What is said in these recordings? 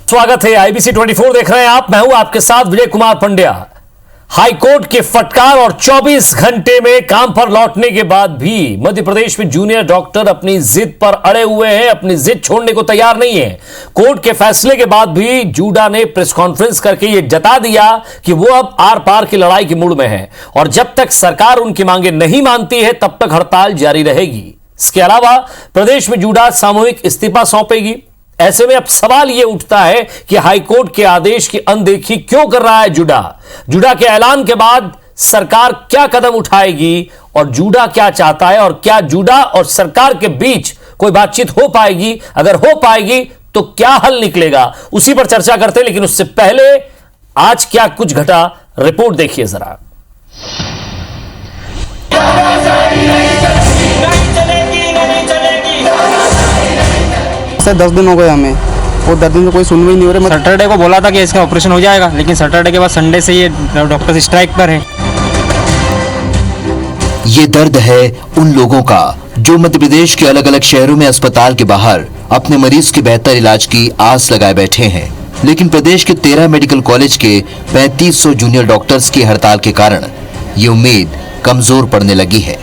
स्वागत है। आईबीसी 24 देख रहे हैं आप। मैं हूं आपके साथ विजय कुमार पंड्या। हाईकोर्ट के फटकार और 24 घंटे में काम पर लौटने के बाद भी मध्य प्रदेश में जूनियर डॉक्टर अपनी जिद पर अड़े हुए हैं, अपनी जिद छोड़ने को तैयार नहीं है। कोर्ट के फैसले के बाद भी जूडा ने प्रेस कॉन्फ्रेंस करके यह जता दिया कि वो अब आर पार की लड़ाई के मूड में है और जब तक सरकार उनकी मांगे नहीं मानती है तब तक हड़ताल जारी रहेगी। इसके अलावा प्रदेश में जूडा सामूहिक इस्तीफा सौंपेगी। ऐसे में अब सवाल यह उठता है कि हाईकोर्ट के आदेश की अनदेखी क्यों कर रहा है जूडा। जूडा के ऐलान के बाद सरकार क्या कदम उठाएगी और जूडा क्या चाहता है और क्या जूडा और सरकार के बीच कोई बातचीत हो पाएगी? अगर हो पाएगी तो क्या हल निकलेगा, उसी पर चर्चा करते हैं। लेकिन उससे पहले आज क्या कुछ घटा, रिपोर्ट देखिए जरा। 10 दिन हो गए हमें और 10 दिन से कोई सुनवाई नहीं हो रही। सैटरडे को बोला था कि इसका ऑपरेशन हो जाएगा, लेकिन सैटरडे के बाद संडे से ये डॉक्टर स्ट्राइक पर है। ये दर्द है उन लोगों का जो मध्य प्रदेश के अलग अलग शहरों में अस्पताल के बाहर अपने मरीज के बेहतर इलाज की आस लगाए बैठे हैं, लेकिन प्रदेश के 13 मेडिकल कॉलेज के 3500 जूनियर डॉक्टर्स की हड़ताल के कारण ये उम्मीद कमजोर पड़ने लगी है।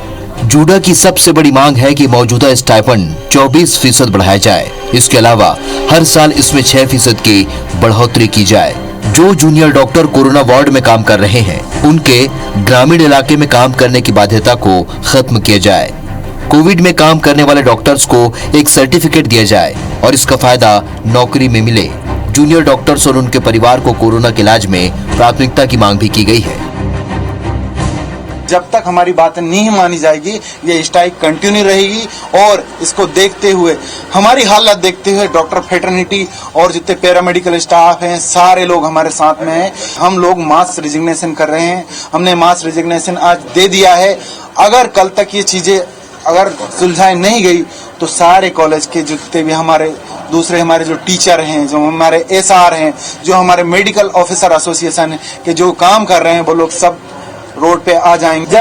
जूडा की सबसे बड़ी मांग है कि मौजूदा स्टाइपेंड 24% बढ़ाया जाए। इसके अलावा हर साल इसमें 6% की बढ़ोतरी की जाए। जो जूनियर डॉक्टर कोरोना वार्ड में काम कर रहे हैं उनके ग्रामीण इलाके में काम करने की बाध्यता को खत्म किया जाए। कोविड में काम करने वाले डॉक्टर्स को एक सर्टिफिकेट दिया जाए और इसका फायदा नौकरी में मिले। जूनियर डॉक्टर्स और उनके परिवार को कोरोना के इलाज में प्राथमिकता की मांग भी की गई है। जब तक हमारी बातें नहीं मानी जाएगी ये स्ट्राइक कंटिन्यू रहेगी और इसको देखते हुए, हमारी हालत देखते हुए डॉक्टर फेटर्निटी और जितने पैरामेडिकल स्टाफ हैं सारे लोग हमारे साथ में हैं। हम लोग मास रिजिग्नेशन कर रहे हैं। हमने मास रिजिग्नेशन आज दे दिया है। अगर कल तक ये चीजें अगर सुलझाई नहीं गई तो सारे कॉलेज के जितने भी हमारे दूसरे हमारे जो टीचर हैं, जो हमारे एसआर हैं, जो हमारे मेडिकल ऑफिसर एसोसिएशन है के जो काम कर रहे हैं वो लोग सब रोड पे आ जाएंगे।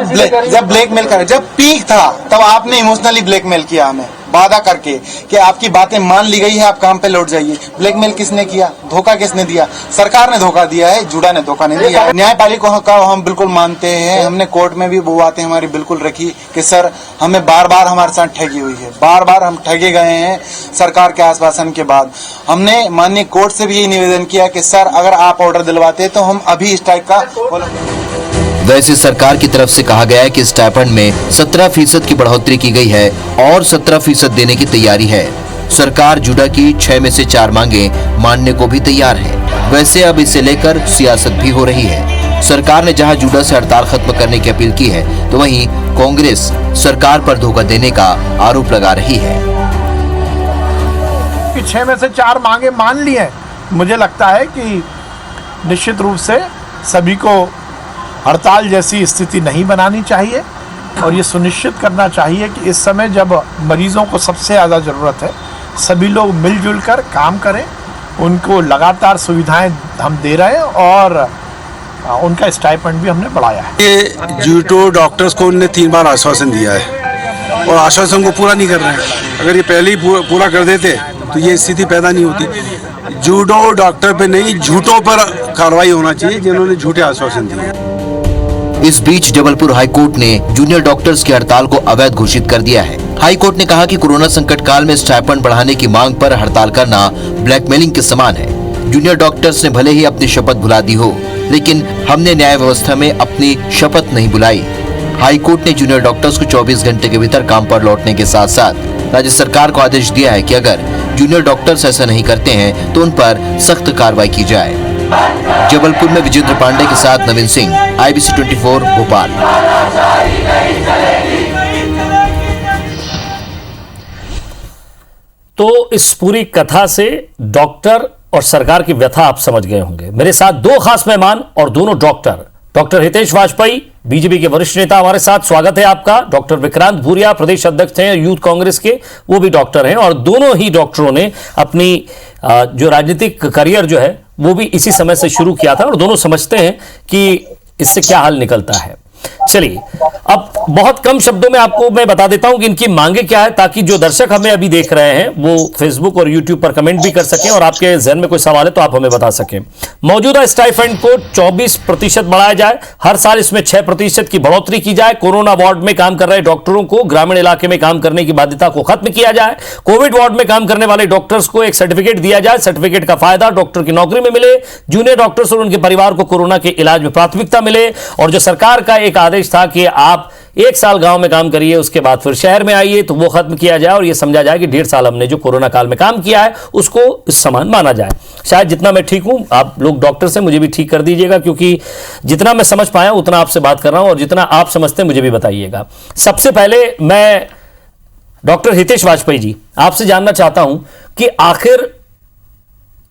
जब ब्लैकमेल कर, जब पीक था तब आपने इमोशनली ब्लैकमेल किया हमें वादा करके कि आपकी बातें मान ली गई है, आप काम पे लौट जाइए। ब्लैकमेल किसने किया? धोखा किसने दिया? सरकार ने धोखा दिया है, जूडा ने धोखा नहीं दिया। न्यायपालिका का हम बिल्कुल मानते हैं। हमने कोर्ट में भी वो बातें हमारी बिल्कुल रखी कि सर हमें बार बार हमारे साथ ठगी हुई है, बार बार हम ठगे गए हैं। सरकार के आश्वासन के बाद हमने माननीय कोर्ट से भी यही निवेदन किया कि सर अगर आप ऑर्डर दिलवाते तो हम अभी स्ट्राइक का। वैसे सरकार की तरफ से कहा गया है कि स्टाइपेंड में 17% की बढ़ोतरी की गई है और 17% देने की तैयारी है। सरकार जूडा की 6 में से 4 मांगे मानने को भी तैयार है। वैसे अब इसे लेकर सियासत भी हो रही है। सरकार ने जहां जूडा से हड़ताल खत्म करने की अपील की है तो वहीं कांग्रेस सरकार पर धोखा देने का आरोप लगा रही है। 6 में से 4 मांगे मान ली है। मुझे लगता है कि निश्चित रूप से सभी को हड़ताल जैसी स्थिति नहीं बनानी चाहिए और ये सुनिश्चित करना चाहिए कि इस समय जब मरीजों को सबसे ज़्यादा ज़रूरत है सभी लोग मिलजुल कर काम करें। उनको लगातार सुविधाएं हम दे रहे हैं और उनका स्टाइपेंड भी हमने बढ़ाया है। ये जूडो डॉक्टर्स को उन्होंने 3 बार आश्वासन दिया है और आश्वासन को पूरा नहीं कर रहे हैं। अगर ये पहले ही पूरा कर देते तो ये स्थिति पैदा नहीं होती। जूडो डॉक्टर पे नहीं, झूठों पर कार्रवाई होना चाहिए जिन्होंने झूठे आश्वासन दिए। इस बीच जबलपुर हाईकोर्ट ने जूनियर डॉक्टर्स की हड़ताल को अवैध घोषित कर दिया है। हाईकोर्ट ने कहा कि कोरोना संकट काल में स्टाइपेंड बढ़ाने की मांग पर हड़ताल करना ब्लैकमेलिंग के समान है। जूनियर डॉक्टर्स ने भले ही अपनी शपथ भुला दी हो, लेकिन हमने न्याय व्यवस्था में अपनी शपथ नहीं भुलाई। हाईकोर्ट ने जूनियर डॉक्टर्स को 24 घंटे के भीतर काम पर लौटने के साथ साथ राज्य सरकार को आदेश दिया है कि अगर जूनियर डॉक्टर्स ऐसा नहीं करते हैं तो उन पर सख्त कार्रवाई की जाए। जबलपुर में विजेंद्र पांडे के साथ नवीन सिंह, आईबीसी 24 भोपाल। तो इस पूरी कथा से डॉक्टर और सरकार की व्यथा आप समझ गए होंगे। मेरे साथ 2 खास मेहमान और दोनों डॉक्टर हितेश वाजपेयी, बीजेपी के वरिष्ठ नेता हमारे साथ, स्वागत है आपका। डॉक्टर विक्रांत भूरिया, प्रदेश अध्यक्ष हैं यूथ कांग्रेस के, वो भी डॉक्टर हैं और दोनों ही डॉक्टरों ने अपनी जो राजनीतिक करियर जो है वो भी इसी समय से शुरू किया था और दोनों समझते हैं कि इससे क्या हल निकलता है। चलिए, अब बहुत कम शब्दों में आपको मैं बता देता हूं कि इनकी मांगे क्या है, ताकि जो दर्शक हमें अभी देख रहे हैं वो फेसबुक और यूट्यूब पर कमेंट भी कर सकें और आपके जहन में कोई सवाल है तो आप हमें बता सकें। मौजूदा स्टाइपेंड को 24% बढ़ाया जाए, हर साल इसमें 6% की बढ़ोतरी की जाए, कोरोना वार्ड में काम कर रहे डॉक्टरों को ग्रामीण इलाके में काम करने की बाध्यता को खत्म किया जाए, कोविड वार्ड में काम करने वाले डॉक्टर्स को एक सर्टिफिकेट दिया जाए, सर्टिफिकेट का फायदा डॉक्टर की नौकरी में मिले, जूनियर डॉक्टर्स और उनके परिवार को कोरोना के इलाज में प्राथमिकता मिले, और जो सरकार का एक आदेश था कि आप 1 साल गांव में काम करिए उसके बाद फिर शहर में आइए, तो वो खत्म किया जाए और ये समझा जाए कि 1.5 साल हमने जो कोरोना काल में काम किया है उसको इस समान माना जाए। शायद जितना मैं ठीक हूं, आप लोग डॉक्टर से मुझे भी ठीक कर दीजिएगा, क्योंकि जितना मैं समझ पाया उतना आपसे बात कर रहा हूं और जितना आप समझते हैं मुझे भी बताइएगा। सबसे पहले मैं डॉक्टर हितेश वाजपेयी जी आपसे जानना चाहता हूं कि आखिर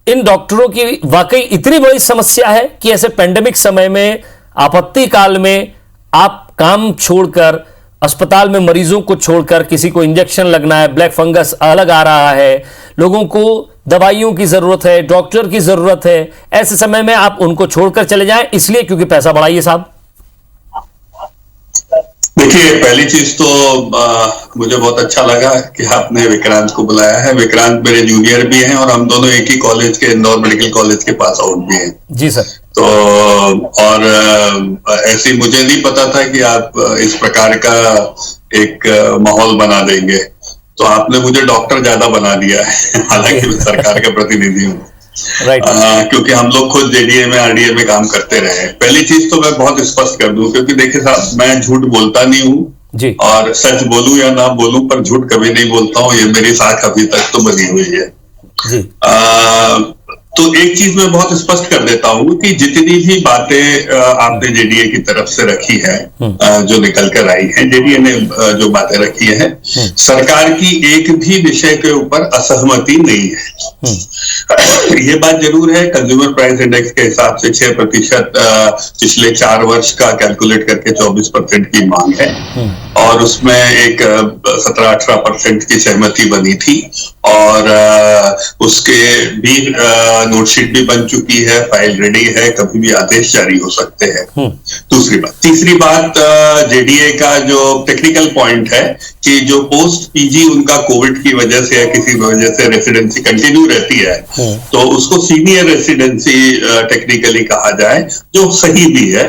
इन डॉक्टरों की वाकई इतनी बड़ी समस्या है कि ऐसे पेंडेमिक समय में, आपत्ति काल में आप काम छोड़कर, अस्पताल में मरीजों को छोड़कर, किसी को इंजेक्शन लगना है, ब्लैक फंगस अलग आ रहा है, लोगों को दवाइयों की जरूरत है, डॉक्टर की जरूरत है, ऐसे समय में आप उनको छोड़कर चले जाएं इसलिए क्योंकि पैसा बढ़ाइए साहब? देखिए, पहली चीज तो मुझे बहुत अच्छा लगा कि आपने विक्रांत को बुलाया है। विक्रांत मेरे जूनियर भी हैं और हम दोनों एक ही कॉलेज के, इंदौर मेडिकल कॉलेज के पास आउट भी हैं। जी सर। तो और ऐसे मुझे नहीं पता था कि आप इस प्रकार का एक माहौल बना देंगे, तो आपने मुझे डॉक्टर ज्यादा बना दिया है, हालांकि मैं सरकार का प्रतिनिधि हूँ। राइट। क्योंकि हम लोग खुद जेडीए में, आरडीए में काम करते रहे हैं। पहली चीज तो मैं बहुत स्पष्ट कर दूं, क्योंकि देखिए साहब, मैं झूठ बोलता नहीं हूँ जी, और सच बोलूं या ना बोलूं पर झूठ कभी नहीं बोलता हूँ, ये मेरी साख अभी तक तो बनी हुई है जी। तो एक चीज मैं बहुत स्पष्ट कर देता हूँ कि जितनी भी बातें आपने जेडीए की तरफ से रखी है, जो निकल कर आई है, जेडीए ने जो बातें रखी है, सरकार की एक भी विषय के ऊपर असहमति नहीं है। ये बात जरूर है, कंज्यूमर प्राइस इंडेक्स के हिसाब से 6% पिछले 4 वर्ष का कैलकुलेट करके 24% की मांग है, और उसमें एक 17-18% की सहमति बनी थी, और उसके भी नोटशीट भी बन चुकी है, फाइल रेडी है, कभी भी आदेश जारी हो सकते हैं। दूसरी बात, तीसरी बात, जेडीए का जो टेक्निकल पॉइंट है कि जो पोस्ट पीजी उनका कोविड की वजह से या किसी वजह से रेसिडेंसी कंटिन्यू रहती है, तो उसको सीनियर रेसिडेंसी टेक्निकली कहा जाए, जो सही भी है,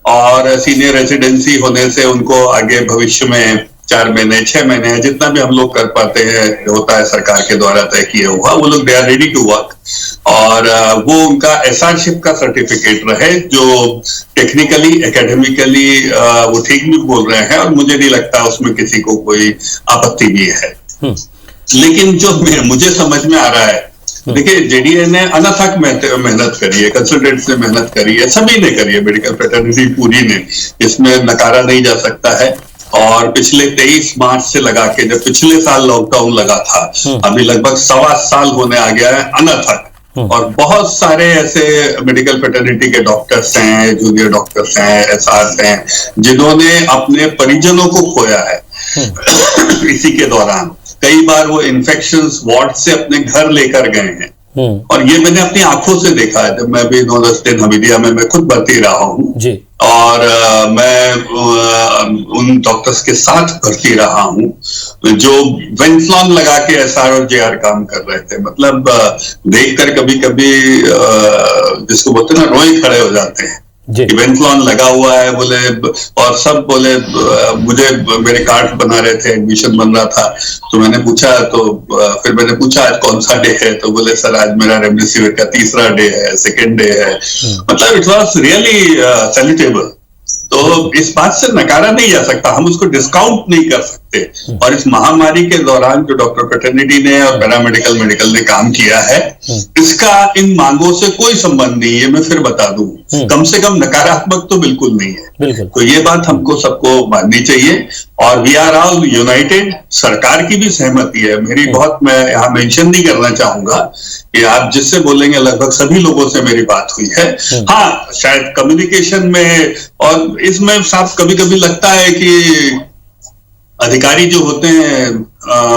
और सीनियर रेसिडेंसी होने से उनको आगे भविष्य में 4 महीने 6 महीने जितना भी हम लोग कर पाते हैं, होता है सरकार के द्वारा तय किया हुआ, वो लोग they are ready to work, और वो उनका एसआरशिप का सर्टिफिकेट रहे, जो टेक्निकली एकेडमिकली वो ठीक भी बोल रहे हैं, और मुझे नहीं लगता उसमें किसी को कोई आपत्ति भी है। लेकिन जो मुझे समझ में आ रहा है, देखिए, जेडीए ने अनथक मेहनत करी है, कंसल्टेंट्स ने मेहनत करी है, सभी ने करी है, मेडिकल फ्रेटर्निटी पूरी ने, इसमें नकारा नहीं जा सकता है। और पिछले 23 मार्च से लगा के, जब पिछले साल लॉकडाउन लगा था, अभी लगभग 1.25 साल होने आ गया है अनथक, और बहुत सारे ऐसे मेडिकल फ्रेटर्निटी के डॉक्टर्स हैं, जूनियर डॉक्टर्स हैं, एसआर्स हैं, जिन्होंने अपने परिजनों को खोया है इसी के दौरान। कई बार वो इन्फेक्शंस वार्ड से अपने घर लेकर गए हैं, और ये मैंने अपनी आंखों से देखा है। जब मैं भी 9-10 दिन हमीदिया में मैं खुद भर्ती रहा हूँ, और मैं उन डॉक्टर्स के साथ भर्ती रहा हूँ जो वेंफ्लॉन लगा के एसआर और जेआर काम कर रहे थे। मतलब देखकर कभी कभी जिसको बोलते हैं ना, रोए खड़े हो जाते हैं। वेंफ्लॉन लगा हुआ है बोले, और सब बोले, मुझे मेरे कार्ड बना रहे थे, एडमिशन बन रहा था, तो मैंने पूछा, तो फिर मैंने पूछा आज कौन सा डे है, तो बोले सर आज मेरा रेमडेसिविर का 3रा डे है, 2nd डे है। मतलब इट वॉज रियली सैल्यूटेबल। तो इस बात से नकारा नहीं जा सकता, हम उसको डिस्काउंट नहीं कर सकते। और इस महामारी के दौरान जो डॉक्टर फ्रेटर्निटी ने और पैरामेडिकल मेडिकल ने काम किया है, इसका इन मांगों से कोई संबंध नहीं है। मैं फिर बता दूं, कम से कम नकारात्मक तो बिल्कुल नहीं है। तो ये बात हमको सबको माननी चाहिए, और वी आर ऑल यूनाइटेड। सरकार की भी सहमति है मेरी, बहुत मैं यहाँ मेंशन नहीं करना चाहूंगा कि आप जिससे बोलेंगे लगभग सभी लोगों से मेरी बात हुई है। हाँ, शायद कम्युनिकेशन में और इसमें साफ कभी कभी लगता है कि अधिकारी जो होते हैं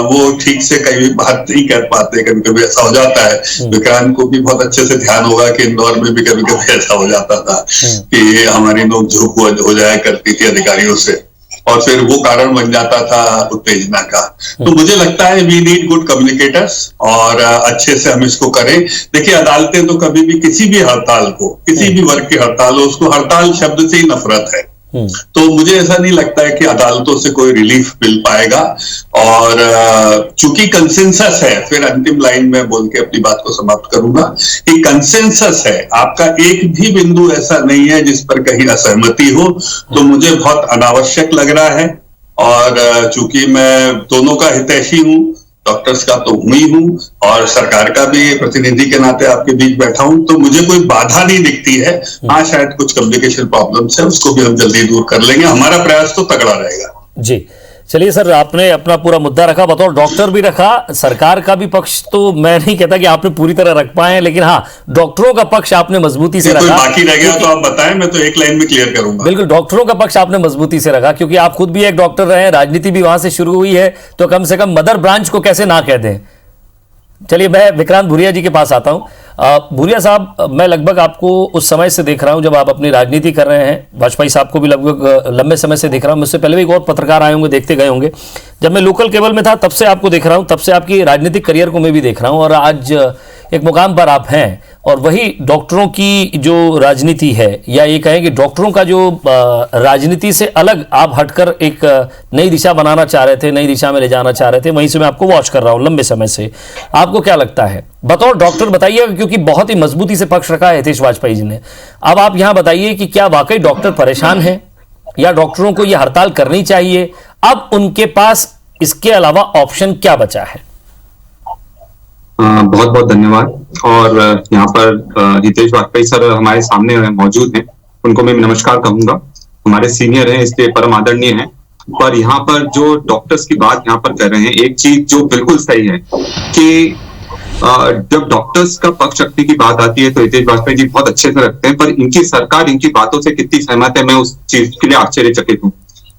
वो ठीक से कई बात नहीं कर पाते, कभी कभी ऐसा हो जाता है। विक्रांत को भी बहुत अच्छे से ध्यान होगा कि इंदौर में भी कभी कभी ऐसा हो जाता था कि हमारी नोकझोंक हो जाया करती थी अधिकारियों से, और फिर वो कारण बन जाता था उत्तेजना का। तो मुझे लगता है वी नीड गुड कम्युनिकेटर्स, और अच्छे से हम इसको करें। देखिए, अदालतें तो कभी भी किसी भी हड़ताल को, किसी भी वर्ग की हड़ताल हो, उसको हड़ताल शब्द से ही नफरत है। तो मुझे ऐसा नहीं लगता है कि अदालतों से कोई रिलीफ मिल पाएगा। और चूंकि कंसेंसस है, फिर अंतिम लाइन में बोल के अपनी बात को समाप्त करूंगा कि कंसेंसस है, आपका एक भी बिंदु ऐसा नहीं है जिस पर कहीं असहमति हो, तो मुझे बहुत अनावश्यक लग रहा है। और चूंकि मैं दोनों का हितैषी हूं, डॉक्टर्स का तो हुई हूं और सरकार का भी प्रतिनिधि के नाते आपके बीच बैठा हूं, तो मुझे कोई बाधा नहीं दिखती है। हाँ, शायद कुछ कम्युनिकेशन प्रॉब्लम्स है, उसको भी हम जल्दी दूर कर लेंगे। हमारा प्रयास तो तगड़ा रहेगा। जी, चलिए सर, आपने अपना पूरा मुद्दा रखा, बतौर डॉक्टर भी रखा। सरकार का भी पक्ष तो मैं नहीं कहता कि आपने पूरी तरह रख पाए, लेकिन हाँ, डॉक्टरों का पक्ष आपने मजबूती से रखा। बाकी रह गया तो आप बताएं, मैं तो एक लाइन में क्लियर करूंगा। बिल्कुल, डॉक्टरों का पक्ष आपने मजबूती से रखा, क्योंकि आप खुद भी एक डॉक्टर रहे हैं, राजनीति भी वहां से शुरू हुई है, तो कम से कम मदर ब्रांच को कैसे ना कह दें। चलिए, मैं विक्रांत भूरिया जी के पास आता हूं। भूरिया साहब, मैं लगभग आपको उस समय से देख रहा हूं जब आप अपनी राजनीति कर रहे हैं। वाजपेयी साहब को भी लगभग लंबे समय से देख रहा हूं। मुझसे पहले भी एक और पत्रकार आए होंगे, देखते गए होंगे। जब मैं लोकल केबल में था तब से आपको देख रहा हूं, तब से आपकी राजनीतिक करियर को मैं भी देख रहा हूं, और आज एक मुकाम पर आप हैं। और वही डॉक्टरों की जो राजनीति है, या ये कहें कि डॉक्टरों का जो राजनीति से अलग आप हटकर एक नई दिशा बनाना चाह रहे थे, नई दिशा में ले जाना चाह रहे थे, वहीं से मैं आपको वॉच कर रहा हूं लंबे समय से। आपको क्या लगता है बतौर डॉक्टर, बताइएगा, क्योंकि बहुत ही मजबूती से पक्ष रखा है हितेश वाजपेयी जी ने। अब आप यहां बताइए कि क्या वाकई डॉक्टर परेशान हैं, या डॉक्टरों को यह हड़ताल करनी चाहिए? अब उनके पास इसके अलावा ऑप्शन क्या बचा है? बहुत बहुत धन्यवाद। और यहाँ पर हितेश वाजपेयी सर हमारे सामने मौजूद हैं, उनको मैं नमस्कार कहूंगा। हमारे सीनियर हैं, इसलिए परम आदरणीय हैं। पर यहाँ पर जो डॉक्टर्स की बात यहाँ पर कर रहे हैं, एक चीज जो बिल्कुल सही है कि जब डॉक्टर्स का पक्ष रखने की बात आती है तो हितेश वाजपेयी जी बहुत अच्छे से रखते हैं, पर इनकी सरकार इनकी बातों से कितनी सहमत है, मैं उस चीज के लिए आश्चर्यचकित हूँ।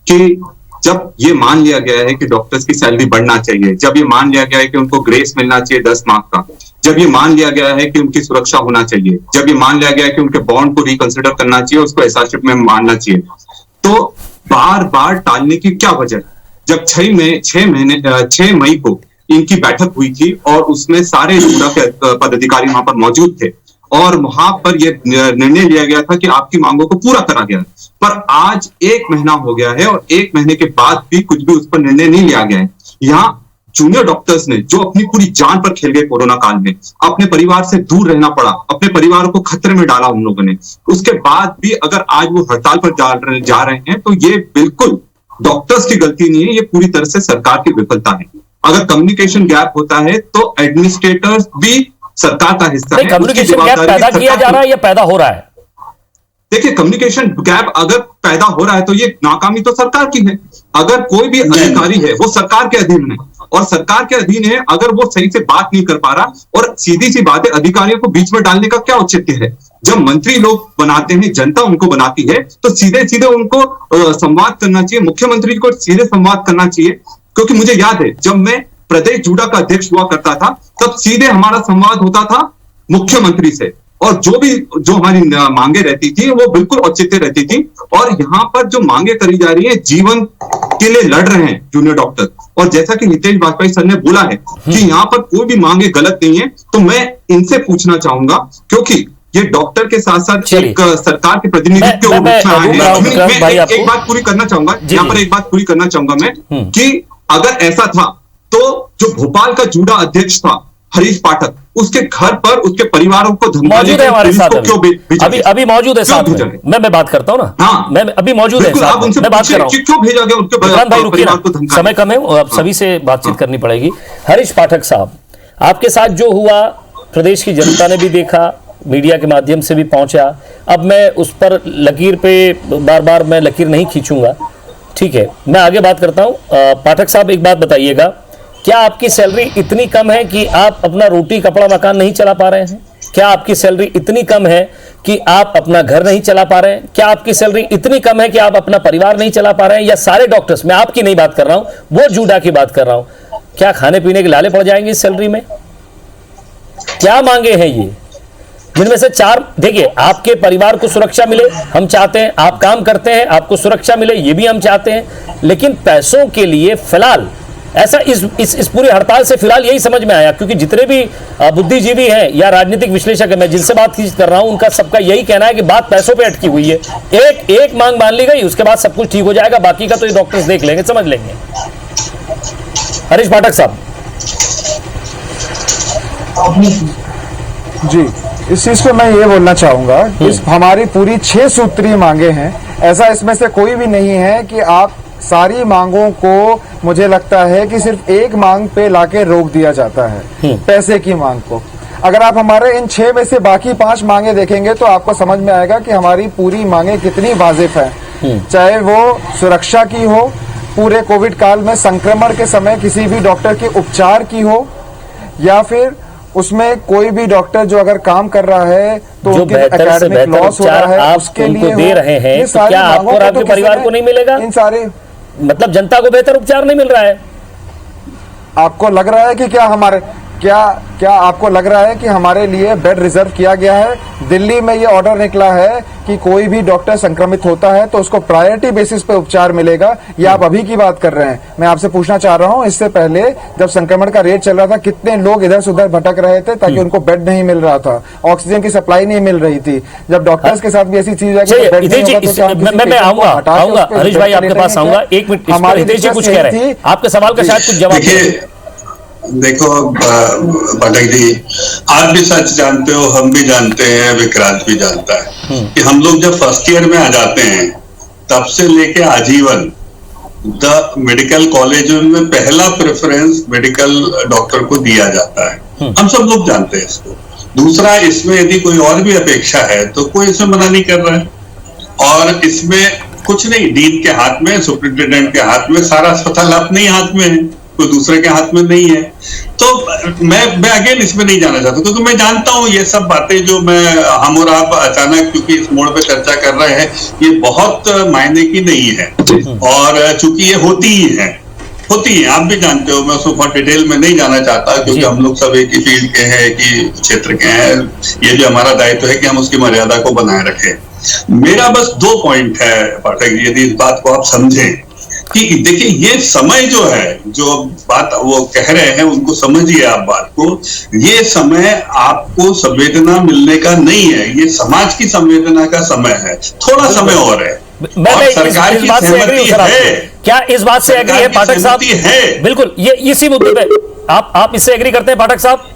कि जब ये मान लिया गया है कि डॉक्टर्स की सैलरी बढ़ना चाहिए, जब ये मान लिया गया है कि उनको ग्रेस मिलना चाहिए 10 माह का, जब ये मान लिया गया है कि उनकी सुरक्षा होना चाहिए, जब ये मान लिया गया है कि उनके बॉन्ड को रिकंसिडर करना चाहिए, उसको एसआरशिप में मानना चाहिए, तो बार बार टालने की क्या वजह? जब 6 मई को इनकी बैठक हुई थी और उसमें सारे जूडा के पदाधिकारी वहां पर मौजूद थे, और वहां पर यह निर्णय लिया गया था कि आपकी मांगों को पूरा करा गया। पर आज 1 महीना हो गया है और 1 महीने के बाद भी कुछ भी उस पर निर्णय नहीं लिया गया है। यहाँ जूनियर डॉक्टर्स ने जो अपनी पूरी जान पर खेल गए कोरोना काल में, अपने परिवार से दूर रहना पड़ा, अपने परिवार को खतरे में डाला उन लोगों ने, उसके बाद भी अगर आज वो हड़ताल पर जा रहे हैं तो ये बिल्कुल डॉक्टर्स की गलती नहीं है, ये पूरी तरह से सरकार की विफलता है। अगर कम्युनिकेशन गैप होता है तो एडमिनिस्ट्रेटर्स भी सरकार का हिस्सा है। कम्युनिकेशन गैप पैदा किया जा रहा है या पैदा हो रहा है? देखिए, कम्युनिकेशन गैप अगर पैदा हो रहा है तो ये नाकामी तो सरकार की है। अगर कोई भी अधिकारी है वो सरकार के अधीन है, और सरकार के अधीन है, अगर वो सही से बात नहीं कर पा रहा, और सीधी सी बात है, अधिकारियों को बीच में डालने का क्या औचित्य है? जब मंत्री लोग बनाते हैं, जनता उनको बनाती है, तो सीधे सीधे उनको संवाद करना चाहिए, मुख्यमंत्री को सीधे संवाद करना चाहिए। क्योंकि मुझे याद है जब मैं प्रदेश जूडा का अध्यक्ष हुआ करता था, तब सीधे हमारा संवाद होता था मुख्यमंत्री से, और जो हमारी मांगे रहती थी वो बिल्कुल औचित्य रहती थी। और यहाँ पर जो मांगे करी जा रही है, जीवन के लिए लड़ रहे हैं जूनियर डॉक्टर, और जैसा कि हितेश वाजपेयी सर ने बोला है कि यहाँ पर कोई भी मांगे गलत नहीं है, तो मैं इनसे पूछना चाहूंगा, क्योंकि ये डॉक्टर के साथ साथ एक सरकार के प्रतिनिधि के रूप में आए हैं। मैं एक बात पूरी करना चाहूंगा, यहाँ पर एक बात पूरी करना चाहूंगा मैं, कि अगर ऐसा था तो जो भोपाल का जूडा अध्यक्ष था हरीश पाठक, उसके घर पर उसके परिवारों को धमकाने के हमारे साथ अभी मौजूद है साथ में। मैं बात करता हूं ना। हाँ, मैं अभी मौजूद है, मैं बात कर रहा हूं। क्यों भेजा गया उनके परिवार को धमकाने? समय कम है, अब सभी से बातचीत करनी पड़ेगी। हरीश पाठक साहब, आपके साथ जो हुआ प्रदेश की जनता ने भी देखा, मीडिया के माध्यम से भी पहुंचा। अब मैं उस पर लकीर पे बार बार मैं लकीर नहीं खींचूंगा, ठीक है, मैं आगे बात करता हूं। पाठक साहब, एक बात बताइएगा, क्या आपकी सैलरी इतनी कम है कि आप अपना रोटी कपड़ा मकान नहीं चला पा रहे हैं? क्या आपकी सैलरी इतनी कम है कि आप अपना घर नहीं चला पा रहे हैं? क्या आपकी सैलरी इतनी कम है कि आप अपना परिवार नहीं चला पा रहे हैं? या सारे डॉक्टर्स, मैं आपकी नहीं बात कर रहा हूं, वो जूडा की बात कर रहा हूं, क्या खाने पीने के लाले पड़ जाएंगे इस सैलरी में? क्या मांगे हैं ये, जिनमें से 4? देखिए, आपके परिवार को सुरक्षा मिले, हम चाहते हैं, आप काम करते हैं, आपको सुरक्षा मिले, ये भी हम चाहते हैं, लेकिन पैसों के लिए फिलहाल ऐसा इस पूरी हड़ताल से फिलहाल यही समझ में आया, क्योंकि जितने भी बुद्धिजीवी हैं या राजनीतिक विश्लेषक हैं, मैं जिनसे बात कर रहा हूं, उनका सबका यही कहना है कि बात पैसों पे अटकी हुई है। एक मांग मान ली गई, उसके बाद सब कुछ ठीक हो जाएगा, बाकी का तो ये डॉक्टर्स देख लेंगे, समझ लेंगे। हरीश पाठक साहब जी, इस चीज पे मैं ये बोलना चाहूंगा, इस हमारी पूरी 6 सूत्रीय मांगे हैं, ऐसा इसमें से कोई भी नहीं है कि आप सारी मांगों को, मुझे लगता है कि सिर्फ एक मांग पे लाके रोक दिया जाता है, पैसे की मांग को। अगर आप हमारे इन 6 में से बाकी 5 मांगे देखेंगे तो आपको समझ में आएगा कि हमारी पूरी मांगे कितनी वाजिब है। चाहे वो सुरक्षा की हो, पूरे कोविड काल में संक्रमण के समय किसी भी डॉक्टर के उपचार की हो, या फिर उसमें कोई भी डॉक्टर जो अगर काम कर रहा है तो जो बेहतर से बेहतर उपचार आप उनको दे रहे हैं, तो क्या आपको और आपके परिवार को नहीं मिलेगा? इन सारे मतलब जनता को बेहतर उपचार नहीं मिल रहा है? आपको लग रहा है कि क्या आपको लग रहा है कि हमारे लिए बेड रिजर्व किया गया है? दिल्ली में ये ऑर्डर निकला है कि कोई भी डॉक्टर संक्रमित होता है तो उसको प्रायोरिटी बेसिस पे उपचार मिलेगा। ये आप अभी की बात कर रहे हैं। मैं आपसे पूछना चाह रहा हूं, इससे पहले जब संक्रमण का रेट चल रहा था, कितने लोग इधर से उधर भटक रहे थे ताकि उनको बेड नहीं मिल रहा था, ऑक्सीजन की सप्लाई नहीं मिल रही थी। जब डॉक्टर्स के साथ भी ऐसी चीज है, मैं आऊंगा हरीश भाई आपके पास आऊंगा। एक मिनट, हितेश जी कुछ कह रहे हैं, आपके सवाल का शायद कुछ जवाब। देखो पाठक जी, आप भी सच जानते हो, हम भी जानते हैं, विक्रांत भी जानता है कि हम लोग जब फर्स्ट ईयर में आ जाते हैं तब से लेके आजीवन द मेडिकल कॉलेज में पहला प्रेफरेंस मेडिकल डॉक्टर को दिया जाता है। हम सब लोग जानते हैं इसको। दूसरा, इसमें यदि कोई और भी अपेक्षा है तो कोई इसमें मना नहीं कर रहा है, और इसमें कुछ नहीं, डीन के हाथ में, सुप्रिंटेंडेंट के हाथ में, सारा अस्पताल अपने ही हाथ में है, कोई दूसरे के हाथ में नहीं है। तो मैं अगेन इसमें नहीं जाना चाहता, क्योंकि मैं जानता हूं ये सब बातें जो हम और आप अचानक क्योंकि इस मोड़ पे चर्चा कर रहे हैं, ये बहुत मायने की नहीं है, और चूंकि ये होती ही है, आप भी जानते हो, मैं उसको बहुत डिटेल में नहीं जाना चाहता, क्योंकि हम लोग सब एक ही फील्ड के हैं, एक ही क्षेत्र के हैं। ये भी हमारा दायित्व है कि हम उसकी मर्यादा को बनाए रखें। मेरा बस 2 पॉइंट है पाठक जी, यदि इस बात को आप समझें कि देखिए, ये समय जो है, जो बात वो कह रहे हैं उनको समझिए आप बात को। ये समय आपको संवेदना मिलने का नहीं है, ये समाज की संवेदना का समय है। थोड़ा समय और है। मैं सरकार की सहमति है। क्या इस बात से एग्री है पाठक साहब? है बिल्कुल, ये इसी मुद्दे पे आप इससे एग्री करते हैं पाठक साहब?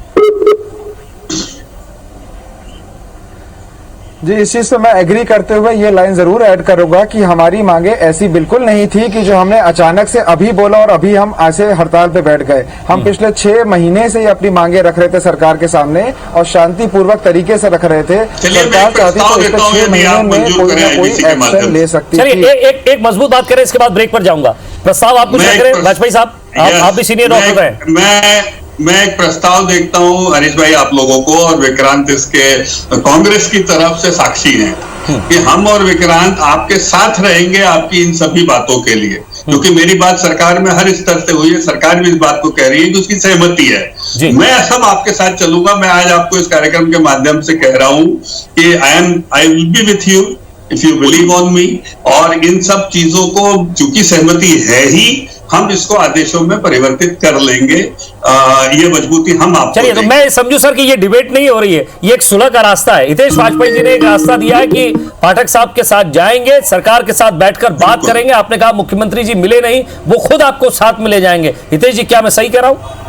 जी, इस चीज से मैं एग्री करते हुए ये लाइन जरूर ऐड करूंगा कि हमारी मांगे ऐसी बिल्कुल नहीं थी कि जो हमने अचानक से अभी बोला और अभी हम ऐसे हड़ताल पे बैठ गए। हम पिछले 6 महीने से ही अपनी मांगे रख रहे थे सरकार के सामने, और शांतिपूर्वक तरीके से रख रहे थे। सरकार चाहती तो पिछले 6 महीने में कोई ना कोई एक्शन ले सकती थी। चलिए एक मजबूत बात करें, इसके बाद ब्रेक पर जाऊंगा। प्रस्ताव आप कुछ करें वाजपेयी साहब, आप भी सीनियर डॉक्टर हैं। मैं एक प्रस्ताव देखता हूं हरीश भाई आप लोगों को, और विक्रांत इसके कांग्रेस की तरफ से साक्षी हैं कि हम और विक्रांत आपके साथ रहेंगे आपकी इन सभी बातों के लिए, क्योंकि मेरी बात सरकार में हर स्तर से हुई है, सरकार भी इस बात को कह रही है कि उसकी सहमति है। मैं सब आपके साथ चलूंगा। मैं आज आपको इस कार्यक्रम के माध्यम से कह रहा हूं कि I will be with you if you believe on me, और इन सब चीजों को चूंकि सहमति है ही, हम इसको आदेशों में परिवर्तित कर लेंगे। ये मजबूती हम आपको चलिए, तो मैं समझू सर कि ये डिबेट नहीं हो रही है, ये एक सुलह का रास्ता है। हितेश वाजपेयी जी ने एक रास्ता दिया है कि पाठक साहब के साथ जाएंगे, सरकार के साथ बैठकर बात करेंगे। आपने कहा मुख्यमंत्री जी मिले नहीं, वो खुद आपको साथ में ले जाएंगे। हितेश जी, क्या मैं सही कह रहा हूं?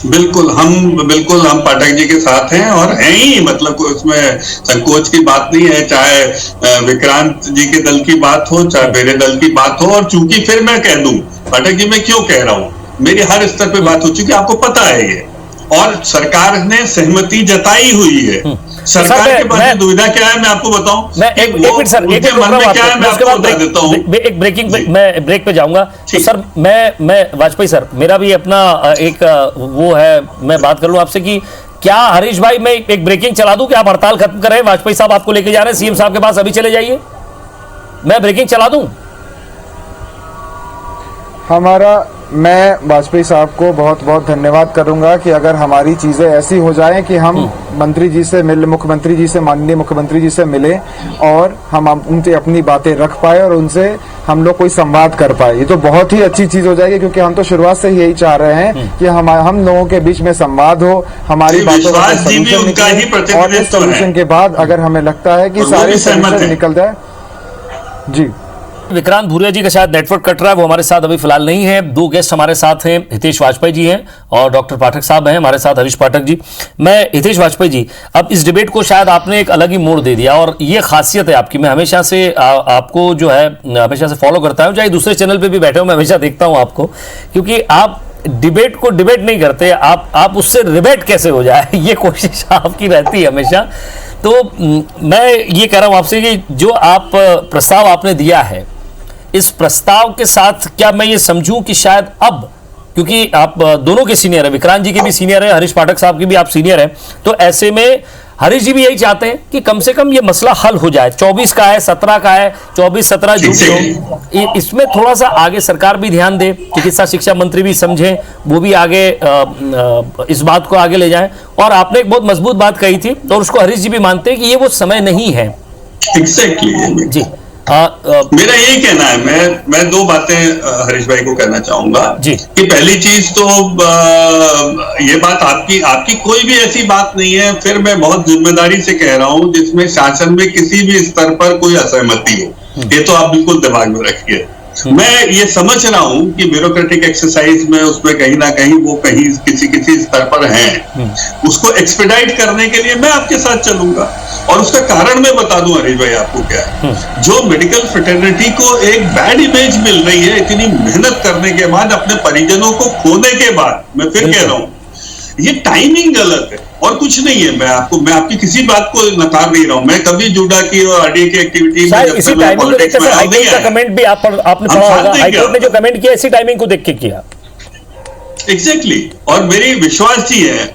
बिल्कुल हम पाठक जी के साथ हैं, और हैं ही, मतलब कोई उसमें संकोच की बात नहीं है। चाहे विक्रांत जी के दल की बात हो, चाहे मेरे दल की बात हो। और चूंकि फिर मैं कह दूं पाठक जी, मैं क्यों कह रहा हूं, मेरी हर स्तर पे बात हो चुकी, आपको पता है ये, और सरकार ने सहमति जताई हुई है। सरकार के पास दुविधा क्या है मैं आपको बताऊं। मैं एक मिनट सर, एक मन में क्या है मैं आपको बता देता हूं। एक ब्रेकिंग मैं ब्रेक पे जाऊंगा। तो सर मैं वाजपेयी सर, मेरा भी अपना एक वो है, मैं बात कर लूं आपसे कि क्या हरीश भाई, मैं एक ब्रेकिंग चला दूं कि आप हड़ताल खत्म करें? वाजपेयी साहब आपको लेके जा रहे हैं सीएम साहब के पास, अभी चले जाइए। मैं ब्रेकिंग चला दूं? मैं वाजपेयी साहब को बहुत बहुत धन्यवाद करूंगा कि अगर हमारी चीजें ऐसी हो जाएं कि हम मंत्री जी से मिले, मुख्यमंत्री जी से, माननीय मुख्यमंत्री जी से मिले और हम उनसे अपनी बातें रख पाए और उनसे हम लोग कोई संवाद कर पाए, ये तो बहुत ही अच्छी चीज हो जाएगी, क्योंकि हम तो शुरुआत से यही चाह रहे हैं कि हम लोगों के बीच में संवाद हो, हमारी बातों का सलूशन निकले, और इस सलूशन के बाद अगर हमें लगता है कि सारे सलूशन निकल जाए। जी, विक्रांत भूरिया जी का शायद नेटवर्क कट रहा है, वो हमारे साथ अभी फिलहाल नहीं है। दो गेस्ट हमारे साथ हैं, हितेश वाजपेयी जी हैं और डॉक्टर पाठक साहब हैं हमारे साथ, हरीश पाठक जी। मैं हितेश वाजपेयी जी, अब इस डिबेट को शायद आपने एक अलग ही मोड़ दे दिया, और ये खासियत है आपकी। मैं हमेशा से आपको जो है हमेशा से फॉलो करता हूँ, चाहे दूसरे चैनल पर भी बैठे हो, मैं हमेशा देखता हूँ आपको, क्योंकि आप डिबेट को डिबेट नहीं करते, आप उससे रिबेट कैसे हो जाए ये कोशिश आपकी रहती है हमेशा। तो मैं ये कह रहा हूँ आपसे कि जो आप प्रस्ताव आपने दिया है, इस प्रस्ताव के साथ क्या मैं ये समझूं कि शायद अब, क्योंकि आप दोनों के सीनियर है, विक्रांत जी के भी सीनियर है, हरीश पाठक साहब की भी आप सीनियर है, तो ऐसे में हरीश जी भी यही चाहते हैं कि कम से कम ये मसला हल हो जाए। 24 का है, 17 का है, 24-17 जो भी हो, इसमें थोड़ा सा आगे सरकार भी ध्यान दे, चिकित्सा शिक्षा मंत्री भी समझें, वो भी आगे इस बात को आगे ले जाएं। और आपने एक बहुत मजबूत बात कही थी और उसको हरीश जी भी मानते हैं कि ये वो समय नहीं है। एग्जैक्टली जी, मेरा यही कहना है। मैं दो बातें हरीश भाई को कहना चाहूंगा कि पहली चीज तो ये बात आपकी कोई भी ऐसी बात नहीं है, फिर मैं बहुत जिम्मेदारी से कह रहा हूं, जिसमें शासन में किसी भी स्तर पर कोई असहमति हो, ये तो आप बिल्कुल दिमाग में रखिए। मैं ये समझ रहा हूं कि ब्यूरोक्रेटिक एक्सरसाइज में उसमें कहीं ना कहीं वो कहीं किसी स्तर पर हैं, उसको एक्सपेडाइट करने के लिए मैं आपके साथ चलूंगा। और उसका कारण मैं बता दूं हरीश भाई आपको क्या है, जो मेडिकल फ्रेटर्निटी को एक बैड इमेज मिल रही है इतनी मेहनत करने के बाद, अपने परिजनों को खोने के बाद, मैं फिर कह रहा हूं ये टाइमिंग गलत है और कुछ नहीं है। मैं आपकी किसी बात को नकार नहीं रहा हूं। मैं कभी जुड़ा की और आरडीए की एक्टिविटी में इसी टाइमिंग को देख के हाईकोर्ट का कमेंट भी आपने पढ़ा होगा, हाईकोर्ट ने जो कमेंट किया इसी टाइमिंग को देख के किया। एग्जैक्टली, और मेरी विश्वास जी है,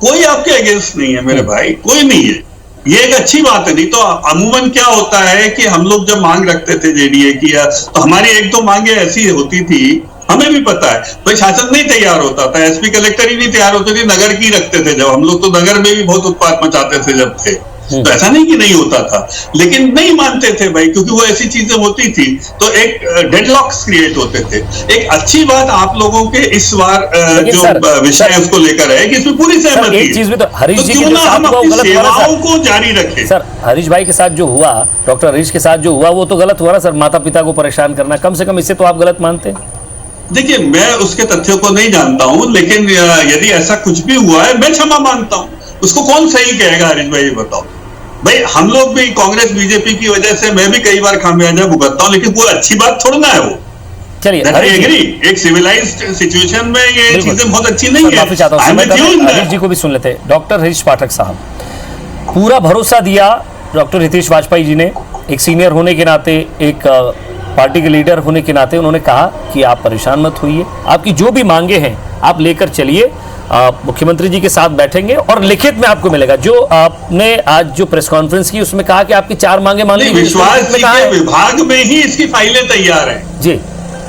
कोई आपके अगेंस्ट नहीं है मेरे भाई, कोई नहीं है। ये एक अच्छी बात है। नहीं तो अमूमन क्या होता है कि हम लोग जब मांग रखते थे जेडीए की, तो हमारी एक दो मांगे ऐसी होती थी, हमें भी पता है भाई, शासन नहीं तैयार होता था, एसपी कलेक्टर ही नहीं तैयार होते थे, नगर की रखते थे। जब हम लोग तो नगर में भी बहुत उत्पात मचाते थे जब थे, तो ऐसा नहीं कि नहीं होता था, लेकिन नहीं मानते थे भाई, क्योंकि वो ऐसी चीजें होती थी, तो एक डेडलॉक्स क्रिएट होते थे। एक अच्छी बात आप लोगों के इस बार जो विषय उसको लेकर है कि इसमें पूरी सहमति है, चीज भी तो हरीश जी क्यों ना हम अपनी सेवाओं को जारी रखें। सर, हरीश भाई के साथ जो हुआ, डॉक्टर हरीश के साथ जो हुआ, वो तो गलत हुआ ना सर। माता पिता को परेशान करना, कम से कम इससे तो आप गलत मानते हैं? देखिए, मैं उसके तथ्यों को नहीं जानता हूं, लेकिन यदि ऐसा कुछ भी हुआ है, मैं क्षमा मांगता हूं। उसको कौन सही कहेगा हरीश भाई, बताओ भाई। हम लोग भी कांग्रेस बीजेपी की वजह से मैं भी कई बार खामियाजा भुगतता हूं, लेकिन वो अच्छी बात थोड़ी ना है वो। चलिए, एक सिविलाइज्ड सिचुएशन में ये चीजें बहुत अच्छी नहीं है। हरीश जी को भी सुन लेते। डॉक्टर हरीश पाठक साहब, पूरा भरोसा दिया डॉक्टर हितेश वाजपेयी जी ने, एक सीनियर होने के नाते, एक पार्टी के लीडर होने के नाते उन्होंने कहा कि आप परेशान मत होइए, आपकी जो भी मांगे हैं आप लेकर चलिए, मुख्यमंत्री जी के साथ बैठेंगे और लिखित में आपको मिलेगा। जो आपने आज जो प्रेस कॉन्फ्रेंस की उसमें कहा कि आपकी 4 मांगे मान ली, विश्वास जी के विभाग में ही इसकी फाइलें तैयार हैं जी।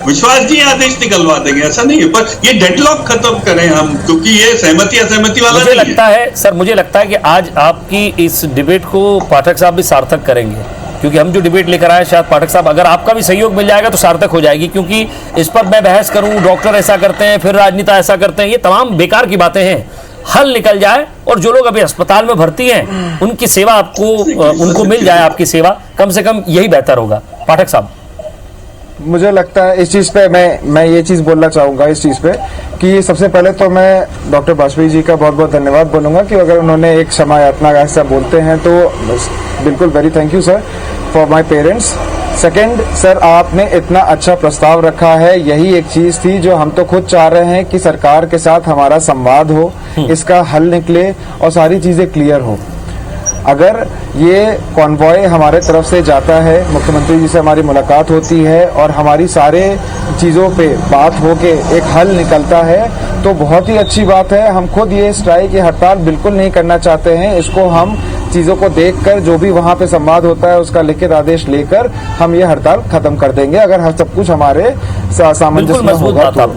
विश्वास जी आदेश निकलवा देंगे, ऐसा नहीं है, पर ये डेडलॉक खत्म करें हम, क्योंकि ये सहमति असहमति वाला मुझे लगता है सर, मुझे लगता है कि आज आपकी इस डिबेट को पाठक साहब भी सार्थक करेंगे, क्योंकि हम जो डिबेट लेकर आए, शायद पाठक साहब अगर आपका भी सहयोग मिल जाएगा तो सार्थक हो जाएगी। क्योंकि इस पर मैं बहस करूं, डॉक्टर ऐसा करते हैं, फिर राजनेता ऐसा करते हैं, ये तमाम बेकार की बातें हैं। हल निकल जाए और जो लोग अभी अस्पताल में भर्ती हैं उनकी सेवा आपको, उनको मिल जाए आपकी सेवा, कम से कम यही बेहतर होगा। पाठक साहब, मुझे लगता है इस चीज पे मैं ये चीज बोलना चाहूंगा इस चीज पे कि सबसे पहले तो मैं डॉक्टर वाजपेयी जी का बहुत बहुत धन्यवाद बोलूंगा कि अगर उन्होंने एक क्षमा यातना ऐसा बोलते हैं तो बिल्कुल very thank you sir for my parents. Second sir, आपने इतना अच्छा प्रस्ताव रखा है, यही एक चीज थी जो हम तो खुद चाह रहे हैं कि सरकार के साथ हमारा संवाद हो, इसका हल निकले और सारी चीजें क्लियर हो। अगर ये कॉन्वॉय हमारे तरफ से जाता है, मुख्यमंत्री जी से हमारी मुलाकात होती है और हमारी सारे चीज़ों पे बात होके एक हल निकलता है तो बहुत ही अच्छी बात है। हम खुद ये स्ट्राइक, ये हड़ताल बिल्कुल नहीं करना चाहते हैं। इसको हम चीज़ों को देखकर जो भी वहाँ पे संवाद होता है उसका लिखित आदेश लेकर हम ये हड़ताल खत्म कर देंगे अगर सब कुछ हमारे सामंजस्य में होगा तो।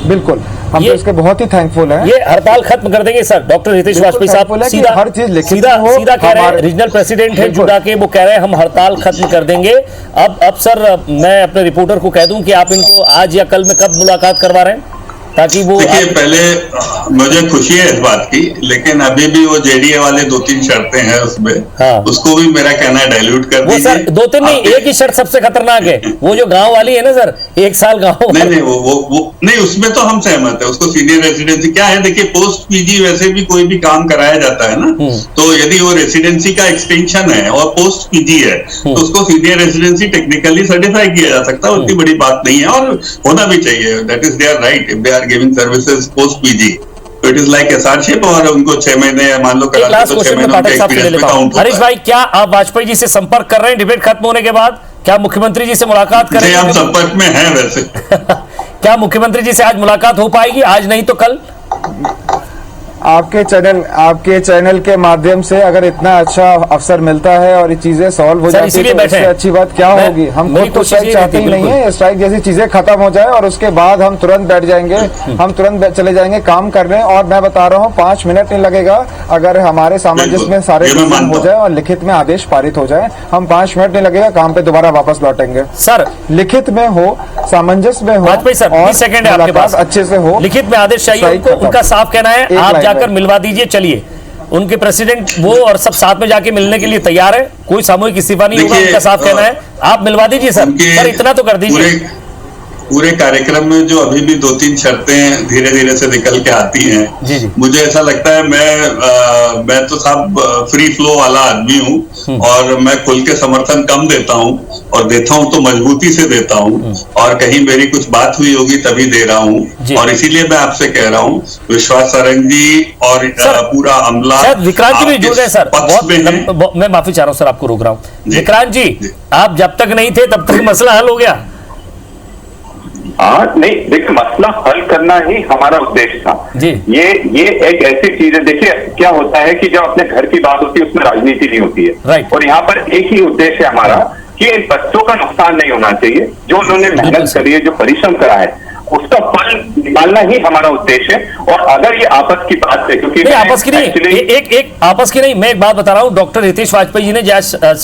बिल्कुल, हम तो इसके बहुत ही थैंकफुल हैं। ये हड़ताल खत्म कर देंगे सर। डॉक्टर हितेश वाजपेयी साहब सीधा हर चीज लिखित सीधा कह रहे हैं, रीजनल प्रेसिडेंट है जुड़ा के, वो कह रहे हैं हम हड़ताल खत्म कर देंगे। अब सर मैं अपने रिपोर्टर को कह दूं कि आप इनको आज या कल में कब मुलाकात करवा रहे हैं ताकि वो देखिए, पहले मुझे खुशी है इस बात की, लेकिन अभी भी वो जेडीए वाले 2-3 शर्तें हैं उसमें, उसको भी मेरा कहना है डाइल्यूट कर दीजिए। सर 2-3 नहीं, एक ही शर्त सबसे खतरनाक है, वो जो गांव वाली है ना सर, 1 साल गांव। नहीं वो नहीं, उसमें तो हम सहमत है। उसको सीनियर रेसिडेंसी क्या है, देखिए पोस्ट पीजी वैसे भी कोई भी काम कराया जाता है ना, तो यदि वो रेसिडेंसी का एक्सटेंशन है और पोस्ट पीजी है तो उसको सीनियर रेसिडेंसी टेक्निकली सर्टिफाई किया जा सकता है, उतनी बड़ी बात नहीं है और होना भी चाहिए। That is their right if they are giving services post PG, तो इट इज लाइक एसआरशिप और उनको 6 महीने मान लो करा तो 6 महीनों के एक्सपीरियंस में काउंट होता है। हरीश भाई, क्या आप वाजपेयी जी से संपर्क कर रहे हैं डिबेट खत्म होने के बाद? क्या मुख्यमंत्री जी से मुलाकात करेंगे? हम संपर्क में हैं वैसे। क्या मुख्यमंत्री जी से आज मुलाकात हो पाएगी? आज नहीं तो कल? आपके चैनल के माध्यम से अगर इतना अच्छा अवसर मिलता है और ये चीजें सॉल्व हो जाती है तो इससे अच्छी बात क्या होगी। हम खुद तो स्ट्राइक चाहते ही नहीं है, स्ट्राइक जैसी चीजें खत्म हो जाए और उसके बाद हम तुरंत बैठ जाएंगे, हम तुरंत चले जाएंगे काम करने। और मैं बता रहा हूँ 5 मिनट नहीं लगेगा अगर हमारे सामंजस्य में सारे हो जाए और लिखित में आदेश पारित हो जाए, हम 5 मिनट नहीं लगेगा, काम पे दोबारा वापस लौटेंगे। सर लिखित में हो, सामंजस्य में हो और सेकंड है आपके पास, अच्छे से हो, लिखित में आदेश चाहिए। उनका साफ कहना है आप जाकर मिलवा दीजिए। चलिए, उनके प्रेसिडेंट वो और सब साथ में जाके मिलने के लिए तैयार है, कोई सामूहिक इस्तीफा नहीं होगा, उनका साफ कहना है। आप मिलवा दीजिए सर इतना तो कर दीजिए। पूरे कार्यक्रम में जो अभी भी 2-3 शर्तें धीरे धीरे से निकल के आती हैं, मुझे ऐसा लगता है मैं तो साहब फ्री फ्लो वाला आदमी हूँ और मैं खुल के समर्थन कम देता हूँ और देता हूँ तो मजबूती से देता हूँ और कहीं मेरी कुछ बात हुई होगी तभी दे रहा हूँ। और इसीलिए मैं आपसे कह रहा हूँ विश्वास सारंग जी और पूरा अमला, विक्रांत जी भी जुड़ गए सर। मैं माफी चाह रहा हूँ सर, आपको रोक रहा हूँ। विक्रांत जी, आप जब तक नहीं थे तब तक मसला हल हो गया? नहीं, देखिए मसला हल करना ही हमारा उद्देश्य था। ये एक ऐसी चीज है, देखिए क्या होता है कि जब अपने घर की बात होती है उसमें राजनीति नहीं होती है। और यहाँ पर एक ही उद्देश्य है हमारा कि इन बच्चों का नुकसान नहीं होना चाहिए, जो उन्होंने मेहनत करी है, जो परिश्रम करा है, उसका फल निकालना ही हमारा उद्देश्य है। और अगर ये आपस की बात है, क्योंकि आपस की नहीं, एक आपस की नहीं, मैं एक बात बता रहा हूं। डॉक्टर हितेश वाजपेयी जी ने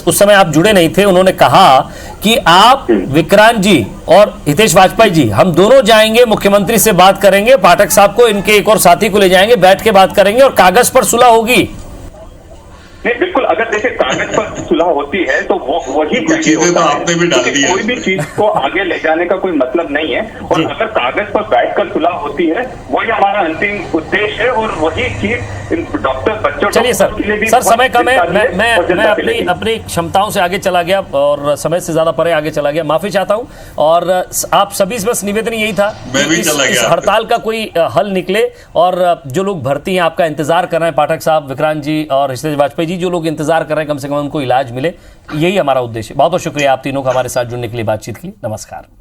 उस समय आप जुड़े नहीं थे, उन्होंने कहा कि आप विक्रांत जी और हितेश वाजपेयी जी हम दोनों जाएंगे, मुख्यमंत्री से बात करेंगे, पाठक साहब को, इनके एक और साथी को ले जाएंगे, बैठ के बात करेंगे और कागज पर सुलह होगी। नहीं, बिल्कुल, अगर देखिए कागज पर सुलह होती है तो वो वही चाहिए तो आपने भी डाल दिया। कोई भी चीज को आगे ले जाने का कोई मतलब नहीं है। और अगर कागज पर बैठकर सुलह होती है वही हमारा अंतिम उद्देश्य है और वही चीज डॉक्टर बच्चों। चलिए सर समय कम है, मैं अपनी क्षमताओं से आगे चला गया और समय से ज्यादा परे आगे चला गया, माफी चाहता हूं। और आप सभी से बस निवेदन यही था इस हड़ताल का कोई हल निकले और जो लोग भर्ती हैं आपका इंतजार कर रहे हैं, पाठक साहब, विक्रांत जी और हितेश वाजपेयी जी, जो लोग इंतजार कर रहे हैं कम से कम उनको इलाज मिले, यही हमारा उद्देश्य। बहुत बहुत शुक्रिया आप तीनों का हमारे साथ जुड़ने के लिए, बातचीत की। नमस्कार।